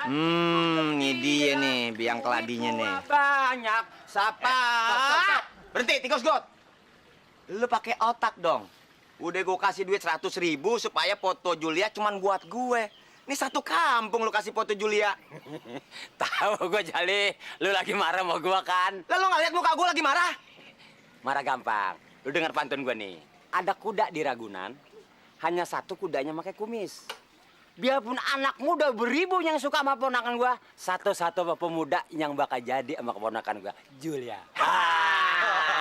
Ini dia nih, biang keladinya nih. Banyak sapa. Berhenti, tikus got. Lu pakai otak dong. Udah gue kasih duit 100.000 supaya foto Julia cuman buat gue. Ini satu kampung lu kasih foto Julia. Tahu gue Jali, lu lagi marah sama gue kan? Lalu nggak lihat muka gue lagi marah? Marah gampang. Lu dengar pantun gue nih. Ada kuda di Ragunan, hanya satu kudanya pakai kumis. Biarpun anak muda beribu yang suka sama ponakan gua, satu-satu pemuda yang bakal jadi sama keponakan gua, Julia.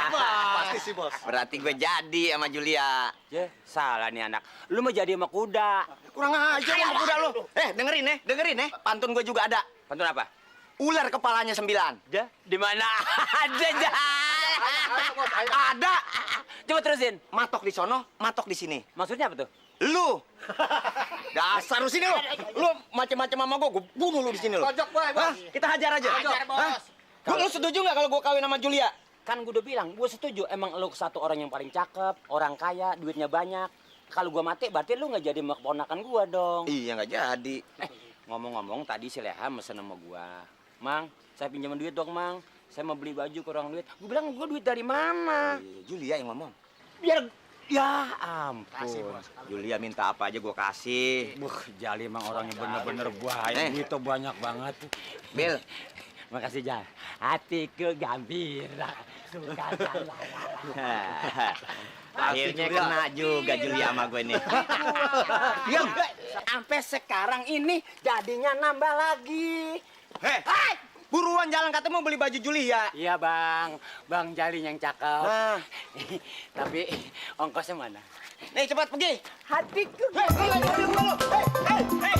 Pasti sih, Bos. Berarti gue jadi sama Julia. Ya, salah nih anak. Lu mau jadi sama kuda. Kurang aja sama kuda lu. Dengerin Pantun gue juga ada. Pantun apa? Ular kepalanya 9. Ya, di mana? Ada, Jal. Ada. Coba terusin. Matok di sono, matok di sini. Maksudnya apa tuh? Lu. Dasar lu sini lu. Lu macam-macam sama gue bunuh lu di sini lu. Pojok, Boy, Bos. Hah? Kita hajar aja. Hajar, Bos. Lu setuju nggak kalau gue kawin sama Julia? Kan gue udah bilang, gue setuju. Emang lu satu orang yang paling cakep, orang kaya, duitnya banyak. Kalau gue mati, berarti lu nggak jadi keponakan gue dong. Iya nggak jadi. Ngomong-ngomong, tadi si Leha mesen sama gue. Mang, saya pinjam duit dong, Mang. Saya mau beli baju kurang duit. Gue bilang, gue duit dari mana? Julia yang ngomong. Biar, ya ampun. Kasih, Bos. Julia minta apa aja gue kasih. Jali emang orangnya bener-bener buaya. Duitnya banyak banget. Bil. Makasih, Jal. Hatiku gembira. Suka Akhirnya kena juga Julia sama gue nih. Diam. Sampai sekarang ini jadinya nambah lagi. Hei, buruan jalan katanya mau beli baju Julia. Iya, Bang. Bang Jali yang cakep. Nah. Tapi ongkosnya mana? Nih cepat pergi. Hatiku. Hei,